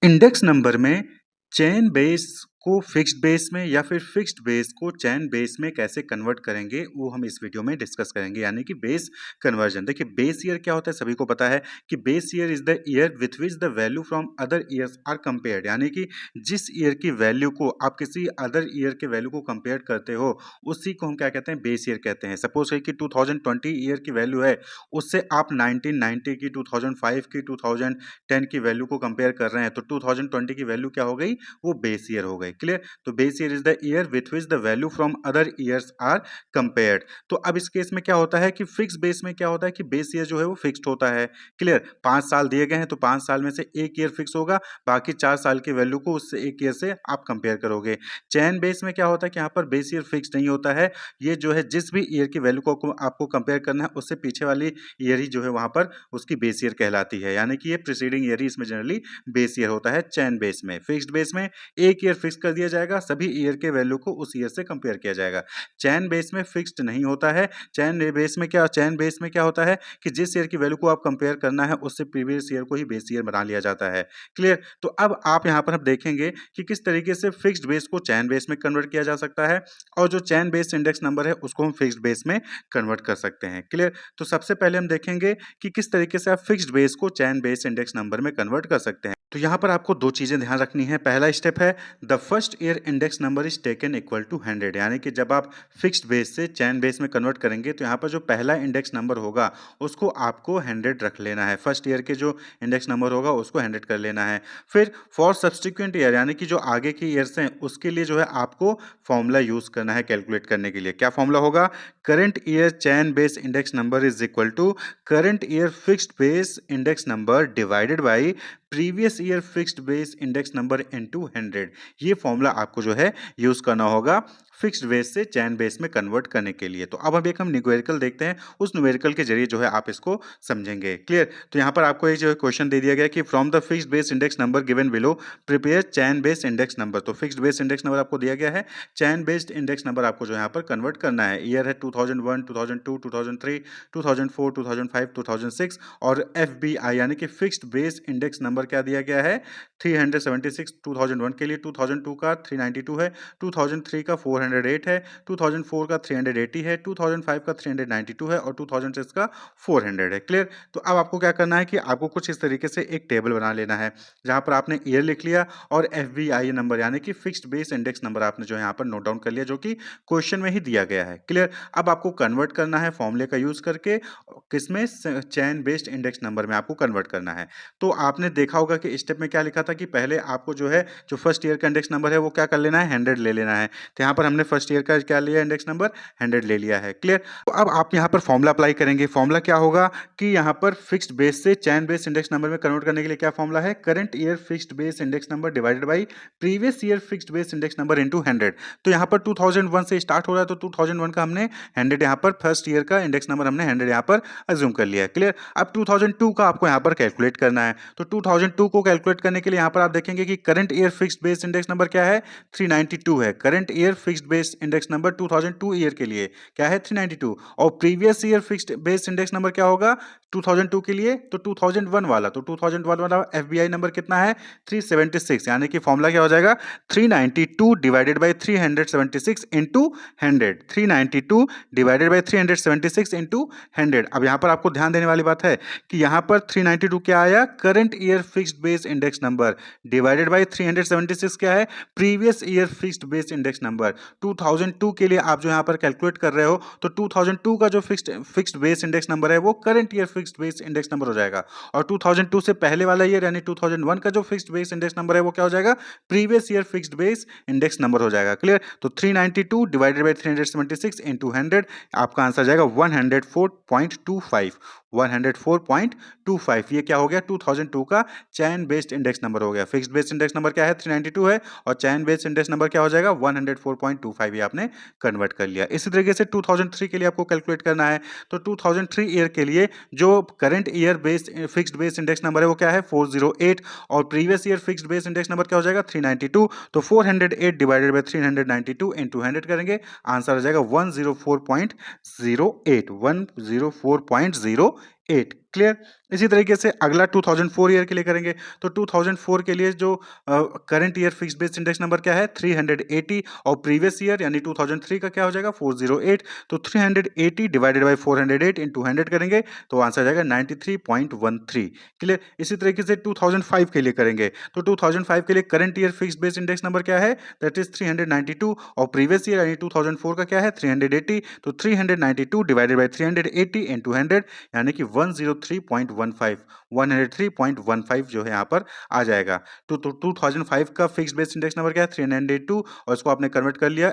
Index number में chain base को fixed base में या फिर फिक्स्ड बेस को चेन बेस में कैसे कन्वर्ट करेंगे वो हम इस वीडियो में डिस्कस करेंगे, यानी कि बेस कन्वर्जन। देखिए, बेस ईयर क्या होता है सभी को पता है कि base year is the year with which the value from other years are compared, यानी कि जिस ईयर की वैल्यू को आप किसी अदर ईयर के वैल्यू को कंपेयर करते हो उसी को हम क्या कहते हैं, बेस ईयर कहते हैं। सपोज है कि 2020 ईयर की वैल्यू है, उससे आप 1990 की, 2005 की, 2010 की वैल्यू को कंपेयर कर रहे हैं, तो 2020 की वैल्यू क्या हो गई, वो बेस ईयर हो गई। क्लियर? तो base year is the year with which the value from other years are compared. तो अब इस केस में क्या होता है कि फिक्स बेस में क्या होता है कि बेस ईयर जो है वो फिक्स्ड होता है। क्लियर? 5 साल दिए गए हैं तो 5 साल में से एक ईयर फिक्स होगा, बाकी 4 साल की वैल्यू को उससे एक ईयर से आप कंपेयर करोगे। चेन बेस में क्या होता है कि यहाँ पर बेस ईयर फिक्स्ड नहीं होता है, ये जो है जिस भी ईयर की वैल्यू को आपको कंपेयर करना है उससे पीछे वाली ईयर ही जो है वहां पर उसकी बेस ईयर कहलाती है, यानी कि ये प्रीसीडिंग ईयर ही इसमें जनरली बेस ईयर होता है। चेन बेस में, फिक्स्ड बेस में एक ईयर फिक्स कर दिया जाएगा, सभी ईयर के वैल्यू को उस ईयर से कंपेयर किया जाएगा। चेन बेस में फिक्स्ड नहीं होता है। चेन बेस में क्या होता है कि जिस ईयर की वैल्यू को आप कंपेयर करना है उससे प्रीवियस ईयर को ही बेस ईयर बना लिया जाता है। क्लियर? तो अब आप यहाँ पर हम देखेंगे कि किस तरीके से फिक्स्ड बेस को चेन बेस में कन्वर्ट किया जा सकता है और जो चेन बेस्ड इंडेक्स नंबर है उसको हम फिक्स्ड बेस में कन्वर्ट कर सकते हैं। क्लियर? तो सबसे पहले हम देखेंगे कि किस तरीके से आप फिक्स्ड बेस को चेन बेस्ड इंडेक्स नंबर में कन्वर्ट कर सकते हैं। तो यहाँ पर आपको दो चीजें ध्यान रखनी है। पहला स्टेप है the first year index number is taken equal to 100, यानी कि जब आप फिक्स्ड बेस से चेन बेस में कन्वर्ट करेंगे तो यहाँ पर जो पहला इंडेक्स नंबर होगा उसको आपको 100 रख लेना है। फर्स्ट ईयर के जो इंडेक्स नंबर होगा उसको 100 कर लेना है। फिर फॉर सब्सिक्वेंट ईयर, यानी कि जो आगे की ईयर्स हैं उसके लिए जो है आपको फॉर्मूला यूज करना है कैलकुलेट करने के लिए। क्या फॉर्मूला होगा? Current year chain base index number is equal to current year fixed base index number divided by previous year fixed base index number into 100। ये फॉर्मूला आपको जो है यूज करना होगा फिक्स्ड बेस से चेन बेस में convert करने के लिए। तो अब हम न्यूमेरिकल देखते हैं, उस न्यूमेरिकल के जरिए जो है आप इसको समझेंगे। क्लियर? तो यहाँ पर आपको एक जो है क्वेश्चन दे दिया गया कि from the fixed base index number given below prepare chain base index number. तो फिक्स्ड बेस इंडेक्स नंबर आपको दिया गया है, चेन बेस्ड इंडेक्स नंबर आपको जो यहाँ पर कन्वर्ट करना है। ईयर है 2001, 2002, 2003, 2004, 2005, 2006 और FBI यानी कि फिक्स्ड बेस इंडेक्स नंबर क्या दिया गया है? 376। 2001 के लिए 2002 का 392 है, 2003 का 408 है, 2004 का 380 है, 2005 का 392 है और 2006 का 400 है। क्लियर? तो अब आपको क्या करना है कि आपको कुछ इस तरीके से एक टेबल बना लेना है जहां पर आपने ईयर लिख लिया और FBI नंबर यानी कि फिक्स्ड बेस इंडेक्स नंबर आपने जो यहाँ पर नोट डाउन कर लिया, जो कि क्वेश्चन में ही दिया गया है। क्लियर? अब आपको कन्वर्ट करना है फॉर्मूले का यूज करके, किसमें? चेन बेस्ड इंडेक्स नंबर में आपको कन्वर्ट करना है। तो आपने देखा होगा कि स्टेप में क्या लिखा था कि पहले आपको जो है जो फर्स्ट ईयर का इंडेक्स नंबर है वो क्या कर लेना है? 100 ले लेना है। तो यहाँ पर हमने फर्स्ट ईयर का क्या लिया? इंडेक्स नंबर 100 ले लिया है। क्लियर? तो अब आप यहाँ पर फॉर्मूला अप्लाई करेंगे। फॉर्मूला क्या होगा कि यहाँ पर फिक्स्ड बेस से चेन बेस्ड इंडेक्स नंबर में कन्वर्ट करने के लिए क्या फॉर्मूला है? Current year fixed base index number divided by previous year fixed base index number into 100। तो यहाँ पर 2001 से स्टार्ट हो रहा है तो 2001 का हमने 100 यहाँ पर फर्स्ट ईयर का इंडेक्स नंबर हमने 100 यहाँ पर अज्यूम कर लिया है। क्लियर? अब 2002 का आपको यहाँ पर कैलकुलेट करना है। तो 2002 को कैलकुलेट करने के लिए यहाँ पर आप देखेंगे कि current year fixed base index number क्या है? 392 है। Current year fixed base index number 2002 year के लिए क्या है? 392। और previous year fixed base index number क्या होगा 2002 के लिए? तो 2001 वाला। तो 2001 वाला FBI नंबर कितना है? 376, यानी कि फॉर्मूला क्या हो जाएगा? 392 divided by 376 into 100। 392 divided by 376 into 100। अब यहाँ पर आपको ध्यान देने वाली बात है कि यहाँ पर 392 क्या आया? Current year fixed base index number divided by 376 क्या है? Previous year fixed base index number. 2002 के लिए आप जो यहाँ पर कैलकुलेट कर रहे हो तो 2002 का जो फिक्स्ड बेस इंडेक्स नंबर है वो current year fixed base index number हो जाएगा और 2002 से पहले वाला ईयर यानी 2001 का जो फिक्स्ड बेस इंडेक्स नंबर है वो क्या हो जाएगा? Previous year fixed base index number हो जाएगा। क्लियर? तो 392 डिवाइडेड बाई 376 इंटू 100, आपका आंसर जाएगा 104.25। 104.25 ये क्या हो गया? 2002 का चैन बेस्ड इंडेक्स नंबर हो गया। फिक्स्ड बेस्ड इंडेक्स नंबर क्या है? 392 है और चैन बेस्ड इंडेक्स नंबर क्या हो जाएगा? 104.25। ये आपने कन्वर्ट कर लिया। इसी तरीके से 2003 के लिए आपको कैलकुलेट करना है। तो 2003 ईयर के लिए जो current year based fixed based index number है वो क्या है? 408 और previous year fixed based index number क्या हो जाएगा? 392। तो 408 डिवाइडेड बाय 392 इंटू 100 करेंगे, आंसर आ जाएगा 104.08। 8 क्लियर। इसी तरीके से अगला 2004 ईयर के लिए करेंगे तो 2004 के लिए जो current year fixed base index number क्या है 380 और प्रीवियस ईयर यानी 2003 का क्या हो जाएगा 408। तो 380 डिवाइडेड बाय 408 इनटू 100 करेंगे तो आंसर आ जाएगा 93.13 क्लियर। इसी तरीके से 2005 के लिए करेंगे तो 2005 के लिए current year fixed base index number क्या है दैट इज 392 और प्रीवियस ईयर यानी 2004 का क्या है 380। तो 392 डिवाइडेड बाय 380 इनटू 100 यानी कि 103.15 103.15 जो है यहाँ पर आ जाएगा। तो 2005 का फिक्स्ड बेस इंडेक्स नंबर क्या है 392 और इसको आपने कन्वर्ट कर लिया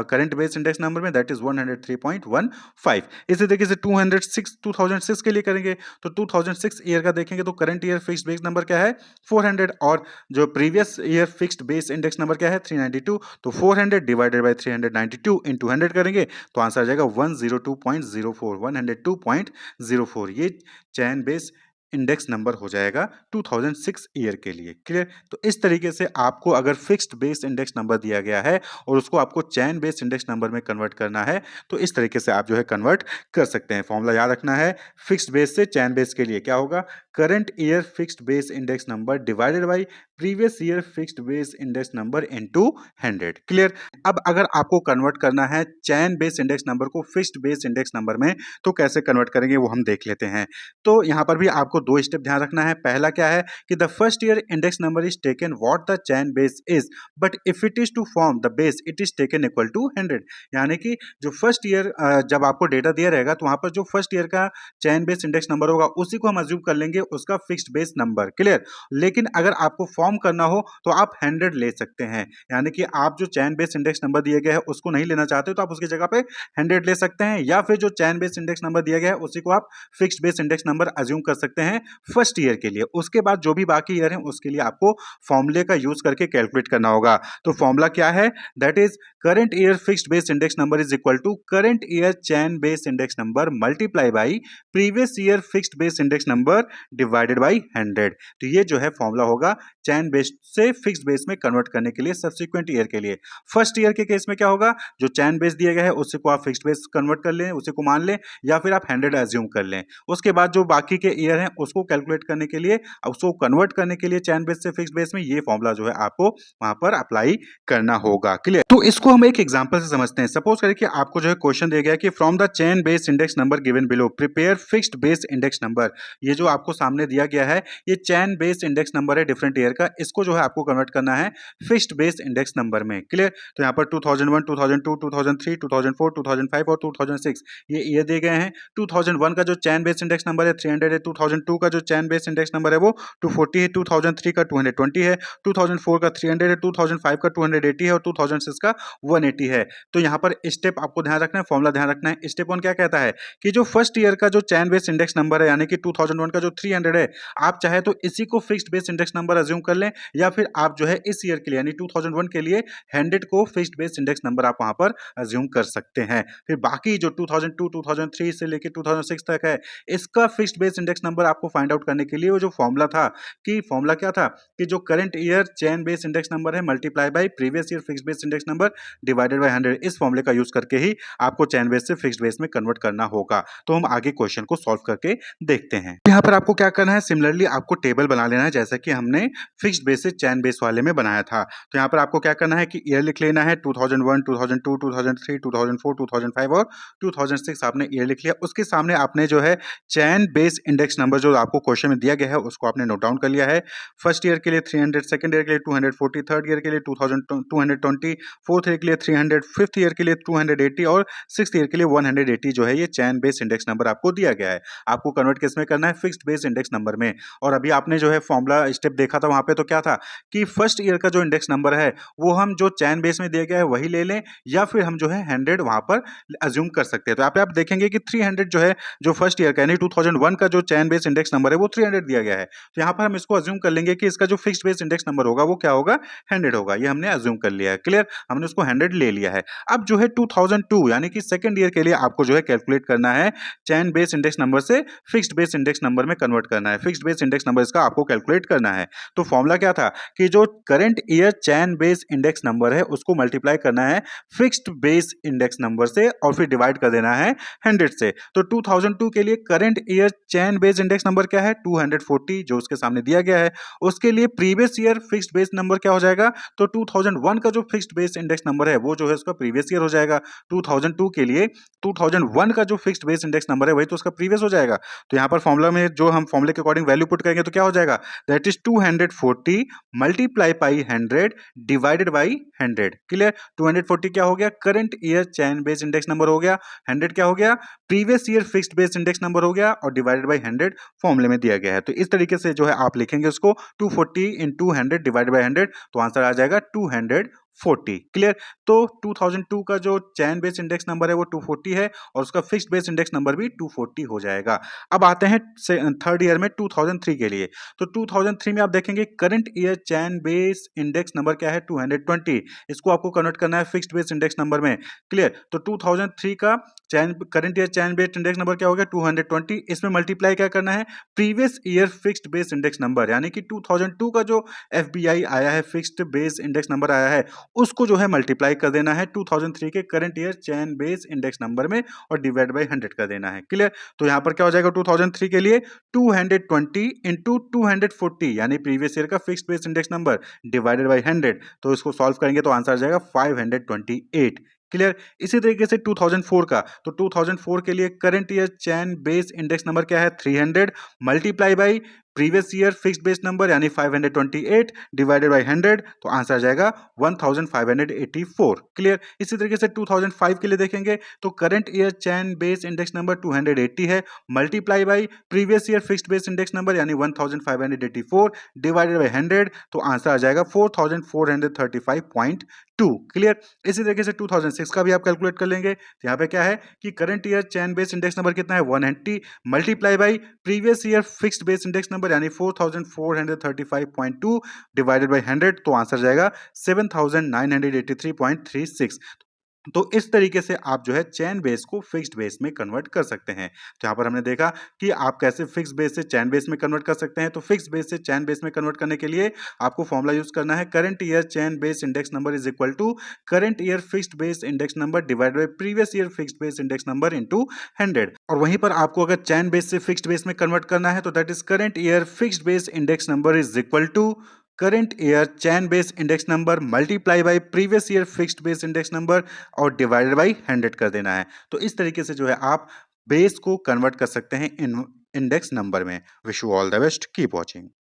करंट बेस इंडेक्स नंबर में दैट इज 103.15। इसी तरीके से 2006 के लिए करेंगे तो 2006 ईयर का देखेंगे तो current year fixed base number क्या है 400 और जो previous year fixed base index number क्या है 392। तो 400 डिवाइडेड बाय 392 इनटू 100 करेंगे तो आंसर आ जाएगा 102.04 102.04। ये चैन बेस इंडेक्स नंबर हो जाएगा 2006 ईयर के लिए क्लियर। तो इस तरीके से आपको अगर फिक्स्ड बेस इंडेक्स नंबर दिया गया है और उसको आपको चैन बेस इंडेक्स नंबर में कन्वर्ट करना है तो इस तरीके से आप जो है कन्वर्ट कर सकते हैं। फॉर्मूला याद रखना है फिक्स्ड बेस से चैन बेस के लिए क्या होगा current year fixed base index number divided by previous year fixed base index number into 100 clear. अब अगर आपको कन्वर्ट करना है चैन बेस इंडेक्स नंबर को फिक्स्ड बेस इंडेक्स नंबर में तो कैसे कन्वर्ट करेंगे वो हम देख लेते हैं। तो यहाँ पर भी आपको दो स्टेप ध्यान रखना है। पहला क्या है कि the first year index number is taken what the chain base is but if it is to form the base it is taken equal to 100। यानी कि जो फर्स्ट ईयर जब आपको डेटा दिया रहेगा तो वहां पर जो फर्स्ट ईयर का चैन बेस इंडेक्स नंबर होगा उसी को हम अज्यूम कर लेंगे उसका फिक्स्ड बेस नंबर क्लियर। लेकिन अगर आपको फॉर्म करना हो तो आप 100 ले सकते हैं। यानी कि आप जो चैन बेस इंडेक्स नंबर दिया गया है उसको नहीं लेना चाहते तो आप उसकी जगह पे 100 ले सकते हैं या फिर जो चैन बेस इंडेक्स नंबर दिया गया है उसी को आप fixed base index number assume कर सकते हैं फर्स्ट ईयर के लिए। उसके बाद जो भी बाकी ईयर है उसके लिए आपको फॉर्मूले का यूज करके कैलकुलेट करना होगा। तो फॉर्मूला क्या है that is current year fixed base index number is equal to current year chain base index number multiply by previous year fixed base index number divided by 100। तो ये जो है फॉर्मूला होगा चैन बेस से fixed base में convert करने के लिए सब्सिक्वेंट ईयर के लिए। फर्स्ट ईयर के केस में क्या होगा जो चैन बेस दिया गया है उसी को आप फिक्स्ड बेस कन्वर्ट कर लें उसी को मान लें या फिर आप 100 अज्यूम कर लें। उसके बाद जो बाकी के ईयर हैं उसको कैलकुलेट करने के लिए उसको कन्वर्ट करने के लिए चैन बेस से फिक्स्ड बेस में ये फॉर्मूला जो है आपको वहां पर अप्लाई करना होगा क्लियर। तो इसको हम एक एग्जांपल से समझते हैं। सपोज करें कि आपको जो है क्वेश्चन दिया गया कि from the chain base index number given below prepare fixed base index number. ये जो आपको सामने दिया गया है ये चैन बेस इंडेक्स नंबर है डिफरेंट ईयर का। इसको जो है आपको कन्वर्ट करना है फिक्स्ड बेस इंडेक्स नंबर में क्लियर। तो यहाँ पर 2001 2002 2003 2004 2005 और 2006 ये ईयर दिए गए हैं। 2001 का जो चैन बेस इंडेक्स नंबर है 300 है। 2002 का जो चैन बेस इंडेक्स नंबर है वो 240 है। 2003 का 220 है। 2004 का 300 है। 2005 का 280 है और 2006 का 180 है। तो यहाँ पर स्टेप आपको ध्यान रखना है फॉर्मूला ध्यान रखना है। स्टेप 1 क्या कहता है कि जो फर्स्ट ईयर का जो चैन बेस इंडेक्स नंबर है यानी कि 2001 का जो 300 है आप चाहे तो इसी को fixed base index number assume कर लें या फिर आप जो है इस ईयर के लिए यानी 2001 के लिए 100 को फिक्स्ड बेस इंडेक्स नंबर आप वहां पर अज्यूम कर सकते हैं। फिर बाकी जो 2002 2003 से लेकर 2006 तक है इसका फिक्स्ड बेस इंडेक्स नंबर आपको फाइंड आउट करने के लिए वो जो फॉर्मूला था कि फॉर्मूला क्या था कि जो current year chain base index number है multiply by previous year fixed base index number divided bye 100। इस फॉर्मूले का यूज करके ही आपको चैन बेस से फिक्स्ड बेस में कन्वर्ट करना होगा। तो हम आगे क्वेश्चन को सॉल्व करके देखते हैं। यहाँ पर आपको क्या करना है सिमिलरली आपको टेबल बना लेना है जैसा कि हमने फिक्स्ड बेस से चैन बेस वाले में बनाया था। तो यहाँ पर आपको क्या करना है कि ईयर लिख लेना है 2001 2002 2003 2004 2005 और 2006 आपने ईयर लिख लिया। उसके सामने आपने जो है चैन बेस इंडेक्स नंबर जो आपको क्वेश्चन में दिया गया है उसको आपने नोट डाउन कर लिया है। फर्स्ट ईयर के लिए 300, सेकंड ईयर के लिए 240, थर्ड ईयर के लिए 2220, फोर्थ ईयर के लिए 300, फिफ्थ ईयर के लिए 280 और सिक्स्थ ईयर के लिए 180 जो है ये चैन बेस इंडेक्स नंबर आपको दिया गया है। आपको कन्वर्ट किस में करना है फिक्स्ड बेस इंडेक्स नंबर में। और अभी आपने जो है फॉर्मूला स्टेप देखा था वहां पे तो क्या था कि फर्स्ट ईयर का जो इंडेक्स नंबर है वो हम जो चैन बेस में दिया गया है वही ले लें या फिर हम जो है 100 वहां पर अज्यूम कर सकते हैं। तो आप देखेंगे कि 300 जो है जो फर्स्ट ईयर का यानी 2001 का जो चैन बेस इंडेक्स नंबर है वो 300 दिया गया है, तो यहाँ पर हम इसको अज्यूम कर लेंगे कि इसका जो फिक्स्ड बेस इंडेक्स नंबर होगा वो क्या होगा, 100 होगा। ये हमने अज्यूम कर लिया है। क्लियर, हमने उसको 100 ले लिया है। अब जो है 2002 यानी कि सेकंड ईयर के लिए आपको जो है कैलकुलेट करना है, चैन बेस इंडेक्स नंबर से फिक्स्ड बेस इंडेक्स नंबर में कन्वर्ट करना है। फिक्स्ड बेस इंडेक्स नंबर इसका आपको कैलकुलेट करना है। तो फॉर्मूला क्या था कि जो current year chain base index number है उसको मल्टीप्लाई करना है फिक्स्ड बेस इंडेक्स नंबर से और फिर डिवाइड कर देना है 100 से। तो 2002 के लिए current year chain base index number क्या है, 240, जो उसके सामने दिया गया है। उसके लिए previous year fixed base number क्या हो जाएगा, तो 2001 का जो फिक्स्ड बेस इंडेक्स नंबर है वो जो है उसका प्रीवियस ईयर हो जाएगा। 2002 के लिए 2001 का जो फिक्स्ड बेस इंडेक्स नंबर है वही तो उसका प्रीवियस हो जाएगा। तो यहाँ पर फॉर्मूला में जो हम फॉर्मूले के अकॉर्डिंग वैल्यू पुट करेंगे तो क्या हो जाएगा, that is 240 multiply by 100 divided by 100। Clear, 240 क्या हो गया, current year chain base index number हो गया, 100 क्या हो गया, previous year fixed base index number हो गया और डिवाइडेड बाई 100 फॉर्मूले में दिया गया है। तो इस तरीके से जो है आप लिखेंगे उसको 240 इंटू 100 डिवाइडेड बाई 100, तो आंसर आ जाएगा 240। क्लियर, तो 2002 का जो चैन बेस इंडेक्स नंबर है वो 240 है और उसका फिक्स्ड बेस इंडेक्स नंबर भी 240 हो जाएगा। अब आते हैं थर्ड ईयर में 2003 के लिए। तो 2003 में आप देखेंगे current year chain base index number क्या है, 220। इसको आपको कन्वर्ट करना है फिक्स्ड बेस इंडेक्स नंबर में। क्लियर, तो 2003 का current year chain base index number क्या हो गया, 220। इसमें मल्टीप्लाई क्या करना है, previous year fixed base index number, यानी कि 2002 का जो एफबीआई आया है, फिक्स्ड बेस इंडेक्स नंबर आया है, उसको जो है मल्टीप्लाई कर देना है 2003 के current year chain base index number में और डिवाइड बाई 100 कर देना है। क्लियर, तो यहां पर क्या हो जाएगा 2003 के लिए 220 इंटू 240 यानी प्रीवियस ईयर का fixed base index number divided by 100, तो इसको सॉल्व करेंगे तो आंसर आ जाएगा 528। क्लियर, इसी तरीके से 2004 का, तो 2004 के लिए current year chain base index number क्या है, 300 multiply by previous year fixed base number यानी 528 डिवाइडेड बाई 100, तो आंसर आ जाएगा 1584। क्लियर, इसी तरीके से 2005 के लिए देखेंगे तो current year chain base index number 280 है multiply by previous year fixed base index number यानी 1584 डिवाइडेड बाई 100, तो आंसर आ जाएगा 4435.2। क्लियर, इसी तरीके से 2006 का भी आप कैलकुलेट कर लेंगे। तो यहाँ पे क्या है कि current year chain base index number कितना है, 180 multiply by previous year fixed base index number यानी 4435.2 डिवाइडेड बाई 100, तो आंसर जाएगा 7983.36। तो इस तरीके से आप जो है चैन बेस को फिक्स्ड बेस में कन्वर्ट कर सकते हैं। तो यहाँ पर हमने देखा कि आप कैसे फिक्स्ड बेस से चैन बेस में कन्वर्ट कर सकते हैं। तो फिक्स्ड बेस से चैन बेस में कन्वर्ट करने के लिए आपको फॉर्मूला यूज करना है, current year chain base index number is equal to current year fixed base index number divided by previous year fixed base index number into 100। और वहीं पर आपको अगर चैन बेस से फिक्स्ड बेस में कन्वर्ट करना है तो that is current year fixed base index number is equal to current year chain base index number multiply by previous year fixed base index number और डिवाइडेड बाई 100 कर देना है। तो इस तरीके से जो है आप बेस को कन्वर्ट कर सकते हैं इन इंडेक्स नंबर में। Wish you all the best, keep watching.